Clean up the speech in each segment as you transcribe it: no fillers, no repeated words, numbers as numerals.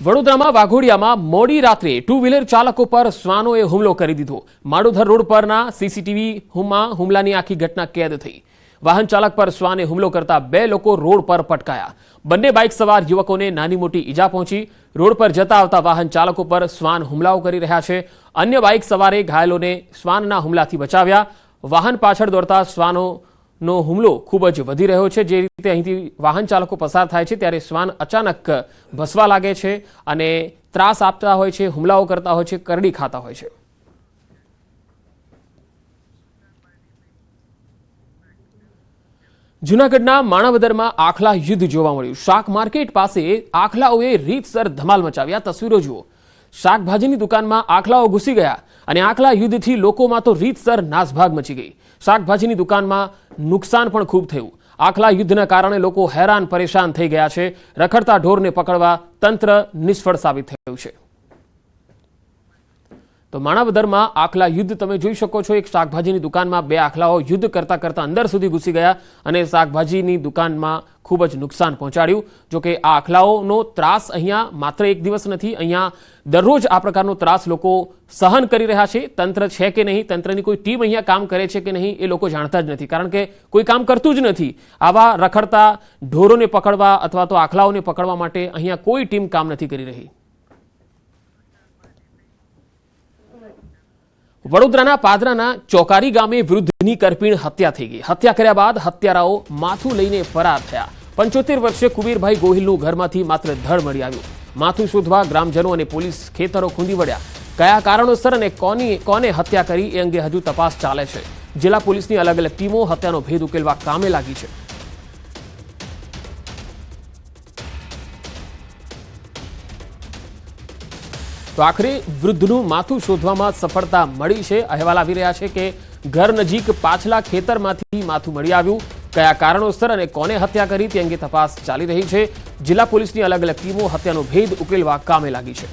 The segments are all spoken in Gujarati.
વડોદરામાં વાઘોડિયામાં મોડી રાત્રે ટુ વ્હીલર ચાલકો પર શ્વાનોએ હુમલો કરી દીધો। માડોધર રોડ પરના સીસીટીવીમાં હુમલાની આખી ઘટના કેદ થઈ। વાહન ચાલક પર શ્વાને હુમલો કરતા 2 લોકો રોડ પર પટકાયા। બંને બાઇક સવાર યુવકોને નાની મોટી ઈજા પહોંચી। રોડ પર જતા આવતા વાહન ચાલકો પર શ્વાન હુમલાઓ કરી રહ્યા છે। અન્ય બાઇક સવારે ઘાયલોને શ્વાનના હુમલાથી બચાવ્યા। વાહન પાછળ દોડતા શ્વાનોનો હુમલો ખૂબ જ વધી રહ્યો છે। જે રીતે અહીંથી વાહન ચાલકો પસાર થાય છે ત્યારે શ્વાન અચાનક ભસવા લાગે છે અને ત્રાસ આપતા હોય છે, હુમલાઓ કરતા હોય છે, કરડી ખાતા હોય છે। જૂનાગઢના માણાવદરમાં આખલા યુદ્ધ જોવા મળ્યું। શાક માર્કેટ પાસે આખલાઓએ રીતસર ધમાલ મચાવ્યા। તસવીરો જુઓ। શાકભાજીની દુકાનમાં આખલાઓ ઘૂસી ગયા અને આખલા યુદ્ધથી લોકોમાં તો રીતસર નાસભાગ મચી ગઈ। શાકભાજીની દુકાનમાં નુકસાન પણ ખૂબ થયું। આખલા યુદ્ધના કારણે લોકો હેરાન પરેશાન થઈ ગયા છે। રખડતા ઢોરને પકડવા તંત્ર નિષ્ફળ સાબિત થયું છે। તો માણાવદરમાં આખલા યુદ્ધ તમે જોઈ શકો છો। એક શાકભાજીની દુકાનમાં 2 આખલાઓ યુદ્ધ કરતા કરતા અંદર સુધી ઘૂસી ગયા અને શાકભાજીની દુકાનમાં ખૂબ જ નુકસાન પહોંચાડ્યું। જોકે આ આખલાઓનો ત્રાસ અહીંયા માત્ર એક દિવસ નથી, અહીંયા દરરોજ આ પ્રકારનો ત્રાસ લોકો સહન કરી રહ્યા છે। તંત્ર છે કે નહીં, તંત્રની કોઈ ટીમ અહીંયા કામ કરે છે કે નહીં, એ લોકો જાણતા જ નથી, કારણ કે કોઈ કામ કરતું જ નથી। આવા રખડતા ઢોરોને પકડવા અથવા તો આખલાઓને પકડવા માટે અહીંયા કોઈ ટીમ કામ નથી કરી રહી। વડોદરાના પાદરાના ચોકારી ગામે વૃદ્ધની કરપીણ હત્યા થઈ ગઈ। હત્યા કર્યા બાદ હત્યારાઓ માથું લઈને ફરાર થયા। 75 વર્ષીય કુબીરભાઈ ગોહિલનું ઘરમાંથી માત્ર ધડ મળી આવ્યું। માથું શોધવા ગ્રામજનો અને પોલીસ ખેતરો ખૂંદી વળ્યા। કયા કારણોસર અને કોને હત્યા કરી એ અંગે હજુ તપાસ ચાલે છે। જિલ્લા પોલીસની અલગ અલગ ટીમો હત્યાનો ભેદ ઉકેલવા કામે લાગી છે। તો આખરે વૃદ્ધનું માથું શોધવામાં સફળતા મળી છે। અહેવાલ આવી રહ્યા છે કે ઘર નજીક પાછલા ખેતરમાંથી માથું મળી આવ્યું। કયા કારણોસર અને કોને હત્યા કરી તે અંગે તપાસ ચાલી રહી છે। જિલ્લા પોલીસની અલગ અલગ ટીમો હત્યાનો ભેદ ઉકેલવા કામે લાગી છે।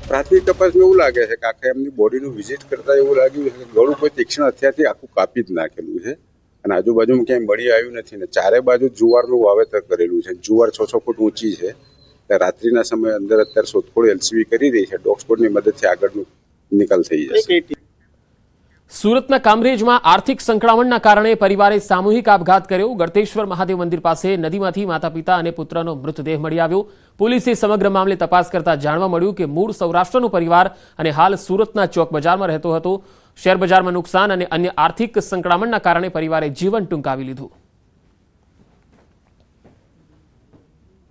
પ્રાથમિક તપાસમાં એવું લાગે છે કે આખે એમની બોડીનું વિઝિટ કરતા એવું લાગ્યું છે કે ગળું કોઈ તીક્ષ્ણ હથિયારથી આખું કાપી જ નાખેલું છે અને આજુબાજુમાં ક્યાંય મળી આવ્યું નથી ને ચારે બાજુ જુવારનું વાવેતર કરેલું છે। જુવાર 6-6 ફૂટ ઊંચી છે। રાત્રિના સમયે અંદર અત્યારે શોધખોળ એલસીબી કરી રહી છે। ડોગ સ્કોડની મદદથી આગળનું નિકાલ થઈ જશે। સુરતના કામરેજમાં આર્થિક સંકળામણના કારણે પરિવારે સામૂહિક આપઘાત કર્યો। ગળતેશ્વર મહાદેવ મંદિર પાસે નદીમાંથી માતા પિતા અને પુત્રનો મૃતદેહ મળી આવ્યો। પોલીસે સમગ્ર મામલે તપાસ કરતા જાણવા મળ્યું કે મૂળ સૌરાષ્ટ્રનો પરિવાર અને હાલ સુરતના ચોક બજારમાં રહેતો હતો। શેર બજારમાં નુકસાન અને અન્ય આર્થિક સંકળામણના કારણે પરિવારે જીવન ટૂંકાવી લીધું।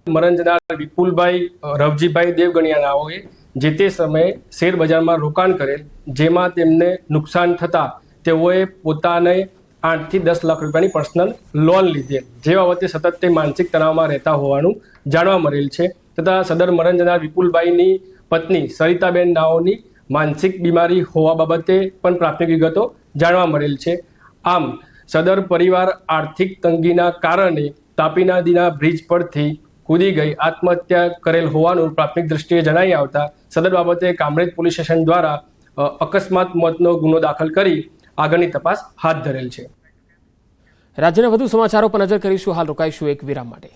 મરણ જનાર વિપુલભાઈ રવજીભાઈ દેવગણિયા નાઓએ જે તે સમયે શેર બજારમાં રોકાણ કરેલ, જેમાં તેમને નુકસાન થતાં તેઓએ પોતાને 8 થી 10 લાખ રૂપિયાની પર્સનલ લોન લીધેલ, જે બાબતે સતત તે માનસિક તણાવમાં રહેતા હોવાનું જાણવા મળેલ છે। તથા સદર મરણ જનાર વિપુલભાઈની પત્ની સરિતાબેન નાઓની માનસિક બીમારી હોવા બાબતે પણ પ્રાથમિક વિગતો જાણવા મળેલ છે। આમ સદર પરિવાર આર્થિક તંગીના કારણે તાપી નદીના બ્રિજ પરથી કૂદી ગઈ આત્મહત્યા કરેલ હોવાનું પ્રાથમિક દ્રષ્ટિએ જણાઈ આવતા સદર બાબતે કામરેજ પોલીસ સ્ટેશન દ્વારા અકસ્માત મોતનો ગુનો દાખલ કરી આગળની તપાસ હાથ ધરેલ છે। રાજ્યના વધુ સમાચારો પર નજર કરીશું। હાલ રોકાઈશું એક વિરામ માટે।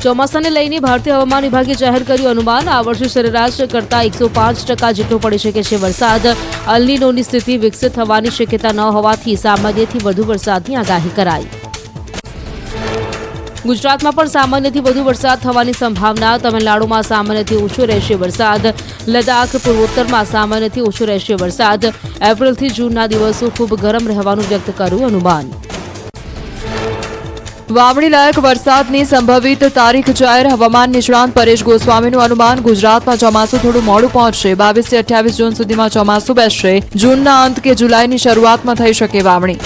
ચોમાસાને લઈને ભારતીય હવામાન વિભાગે જાહેર કર્યું અનુમાન। આ વર્ષે સરેરાશ કરતા 105% જેટલો પડી શકે છે વરસાદ। અલ નીનોની સ્થિતિ વિકસિત થવાની શક્યતા ન હોવાથી સામાન્યથી વધુ વરસાદની આગાહી કરાઈ। ગુજરાતમાં પણ સામાન્યથી વધુ વરસાદ થવાની સંભાવના। તમિલનાડુમાં સામાન્યથી ઓછો રહેશે વરસાદ। લદ્દાખ પૂર્વોત્તરમાં સામાન્યથી ઓછો રહેશે વરસાદ। એપ્રિલથી જૂનના દિવસો ખૂબ ગરમ રહેવાનું વ્યક્ત કર્યું અનુમાન। વાવણી લાયક વરસાદની સંભવિત તારીખ જાહેર। હવામાન નિષ્ણાંત પરેશ ગોસ્વામીનું અનુમાન। ગુજરાતમાં ચોમાસું થોડું મોડું પહોંચશે। 22 થી 28 જૂન સુધીમાં ચોમાસું બેસશે। જૂનના અંત કે જુલાઈની શરૂઆતમાં થઈ શકે વાવણી।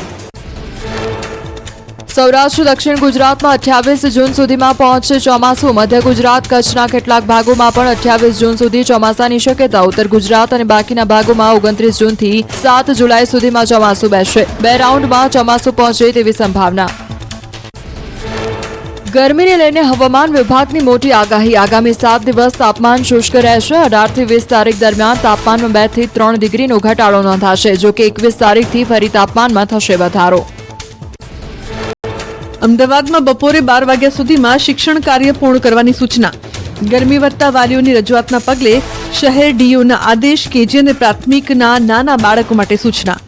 સૌરાષ્ટ્ર દક્ષિણ ગુજરાતમાં 28 જૂન સુધીમાં પહોંચશે ચોમાસું। મધ્ય ગુજરાત કચ્છના કેટલાક ભાગોમાં પણ 28 જૂન સુધી ચોમાસાની શક્યતા। ઉત્તર ગુજરાત અને બાકીના ભાગોમાં 29 જૂનથી 7 જુલાઈ સુધીમાં ચોમાસું બેસશે। 2 રાઉન્ડમાં ચોમાસું પહોંચે તેવી સંભાવના। ગરમીને લઈને હવામાન વિભાગની મોટી આગાહી આગામી 7 દિવસ તાપમાન શુષ્ક રહેશે 18 થી 20 તારીખ દરમિયાન તાપમાનમાં 2 થી 3 ડિગ્રીનો ઘટાડો નોંધાશે જો કે 21 તારીખથી ફરી તાપમાનમાં થશે વધારો અમદાવાદમાં બપોરે 12 વાગ્યા સુધીમાં શિક્ષણ કાર્ય પૂર્ણ કરવાની સૂચના ગરમી વધતા વાલીઓની રજૂઆતના પગલે શહેર ડીઓના આદેશ કેજી અને પ્રાથમિકના નાના બાળકો માટે સૂચના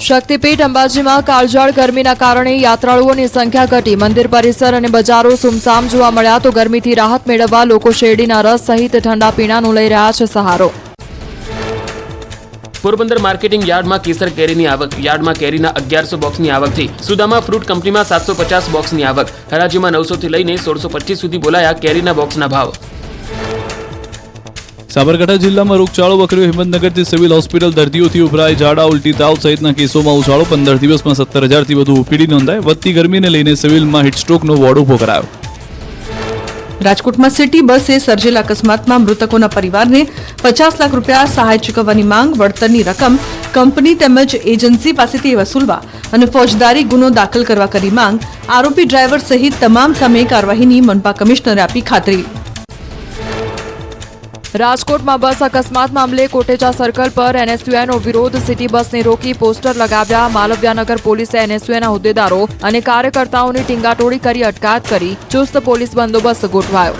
શક્તિપીઠ અંબાજીમાં કાળઝાળ ગરમીના કારણે યાત્રાળુઓની સંખ્યા ઘટી મંદિર પરિસર અને બજારો સુમસામ જોવા મળ્યા તો ગરમીથી રાહત મેળવવા લોકો શેરડીના રસ સહિત ઠંડા પીણાનું લઈ રહ્યા છે સહારો પોરબંદર માર્કેટિંગ યાર્ડમાં કેસર કેરીની આવક યાર્ડમાં કેરીના 1100 બોક્સની આવકથી સુદામા ફ્રૂટ કંપનીમાં 750 બોક્સની આવક હરાજીમાં 900 થી લઈને 1625 સુધી બોલાયા કેરીના બોક્સના ભાવ સાબરકાંઠા જિલ્લામાં રોગચાળો વકર્યો હિંમતનગરથી સિવિલ હોસ્પિટલ દર્દીઓથી ઉભરાય ઝાડા ઉલટી તાવ સહિતના કેસોમાં ઉછાળો 15 દિવસમાં 17,000થી વધુ ઓપીડી નોંધાય વધતી ગરમીને લઈને સિવિલમાં હીટસ્ટ્રોકનો વોર્ડ ઉભો કરાયો રાજકોટમાં સિટી બસે સર્જેલા અકસ્માતમાં મૃતકોના પરિવારને 50 લાખ રૂપિયા સહાય ચૂકવવાની માંગ વળતરની રકમ કંપની તેમજ એજન્સી પાસેથી વસૂલવા અને ફોજદારી ગુનો દાખલ કરવા કરી માંગ આરોપી ડ્રાઈવર સહિત તમામ સામે કાર્યવાહીની મનપા કમિશનરે આપી ખાતરી રાજકોટમાં બસ અકસ્માત મામલે કોટેચા સર્કલ પર એનએસયુઆઈનો વિરોધ સિટી બસને રોકી પોસ્ટર લગાવ્યા માલવ્યાનગર પોલીસે એનએસયુઆઈના હોદ્દેદારો અને કાર્યકર્તાઓની ટીંગાટોળી કરી અટકાયત કરી ચુસ્ત પોલીસ બંદોબસ્ત ગોઠવાયો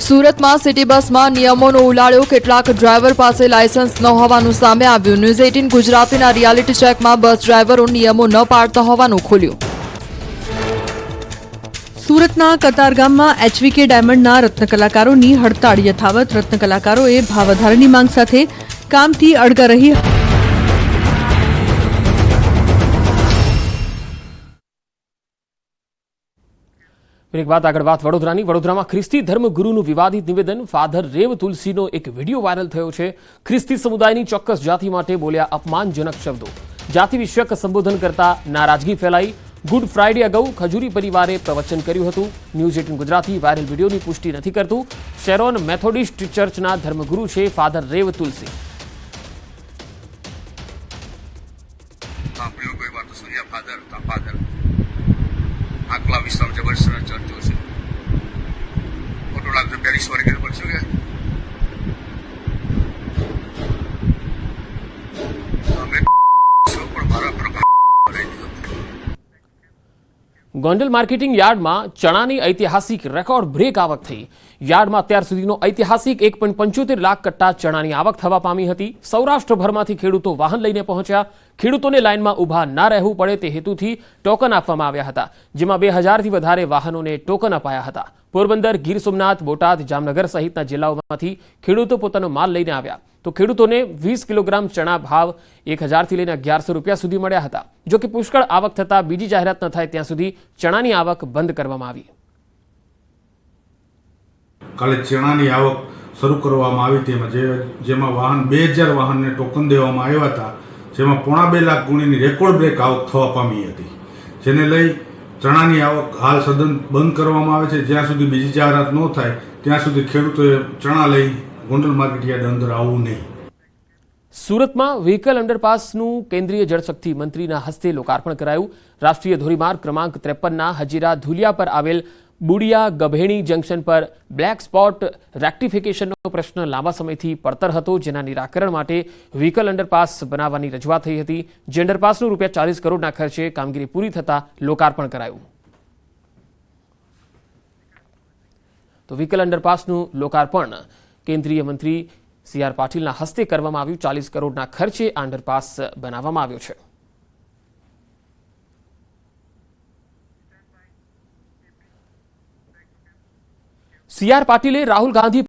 સુરતમાં સિટી બસમાં નિયમોનો ઉલાળ્યો કેટલાક ડ્રાઈવર પાસે લાયસન્સ ન હોવાનું સામે આવ્યું ન્યૂઝ 18 ગુજરાતીના રિયાલિટી ચેકમાં બસ ડ્રાઈવરો નિયમો ન પાળતા હોવાનું ખુલ્યું સુરતના કતારગામમાં એચવીકે ડાયમંડના રત્ન કલાકારોની હડતાળ યથાવત રત્ન કલાકારોએ ભાવ વધારાની માંગ સાથે કામથી અડગા રહી એક વાત આગળ વાત વડોદરામાં ખ્રિસ્તી ધર્મગુરુનું વિવાદિત નિવેદન ફાધર રેવ તુલસીનો એક વિડીયો વાયરલ થયો છે ખ્રિસ્તી સમુદાયની ચોક્કસ જાતિ માટે બોલ્યા અપમાનજનક શબ્દો જાતિ વિષયક સંબોધન કરતા નારાજગી ફેલાઈ ગુડ ફ્રાઇડે અગાઉ ખજૂરી પરિવારે પ્રવચન કર્યું હતું ન્યૂઝ 18 ગુજરાતી વાયરલ વિડીયોની પુષ્ટિ નથી કરતું શેરોન મેથોડિસ્ટ ચર્ચના ધર્મગુરુ છે ફાધર રેવ તુલસી આટલા વિસ્તાર જબરદસ્ત ચર્ચો છે ખોટો લાગતો 42 વર્ષે પડશે કે અમે પણ મારા પ્રભાવ ગોંડલ માર્કેટિંગ યાર્ડમાં ચણાની ઐતિહાસિક રેકોર્ડ બ્રેક આવક થઈ યાર્ડમાં અત્યાર સુધીનો ઐતિહાસિક 1.75 લાખ કટ્ટા ચણાની આવક થવા પામી હતી સૌરાષ્ટ્રભરમાંથી ખેડૂતો વાહન લઈને પહોંચ્યા ખેડૂતોને લાઇનમાં ઊભા ના રહેવું પડે તે હેતુથી ટોકન આપવામાં આવ્યા હતા જેમાં 2000થી વધારે વાહનોને ટોકન અપાયા હતા પોરબંદર ગીર સોમનાથ બોટાદ જામનગર સહિતના જિલ્લાઓમાંથી ખેડૂતો પોતાનો માલ લઈને આવ્યા તો ખેડૂતોને 20 કિલોગ્રામ ચણા ભાવ 1000થી લઈને 1100 રૂપિયા સુધી મળ્યા હતા જો કે પુષ્કળ આવક થતાં બીજી જાહેરાત ન થાય ત્યાં સુધી ચણાની આવક બંધ કરવામાં આવી કાલે ચણાની આવક શરૂ કરવામાં આવી તેમાં જેમાં વાહન 2000 વાહનને ટોકન દેવામાં આવ્યા હતા જેમાં 2.5 લાખ ગુણીની રેકોર્ડ બ્રેક આવક થવા પામી હતી જેને લઈ ચણાની આવક હાલ સદન બંધ કરવામાં આવે છે જ્યાં સુધી બીજી જાહેરાત ન થાય ત્યાં સુધી ખેડૂતોએ ચણા લઈ ગોંડલ માર્કેટ યાર્ડ અંદર આવવું નહીં સુરતમાં વ્હીકલ અંડરપાસનું કેન્દ્રીય જળશક્તિ મંત્રીના હસ્તે લોકાર્પણ કરાયું રાષ્ટ્રીય ધોરીમાર્ગ ક્રમાંક 53ના હજીરા ધુલિયા પર આવેલ બુડિયા ગભેણી જંકશન પર બ્લેક સ્પોટ રેક્ટિફિકેશનનો પ્રશ્ન લાંબા સમયથી પડતર હતો જેના નિરાકરણ માટે વ્હીકલ અંડરપાસ બનાવવાની રજૂઆત થઈ હતી જે અંડરપાસનું ₹40 કરોડના ખર્ચે કામગીરી પૂરી થતાં લોકાર્પણ કરાયું તો વ્હીકલ અંડરપાસનું લોકાર્પણ કેન્દ્રીય મંત્રી CR પાટીલના હસ્તે કરવામાં આવ્યું 40 કરોડના ખર્ચે આ અંડરપાસ બનાવવામાં આવ્યો છે CR પાટીલે રાહુલ ગાંધી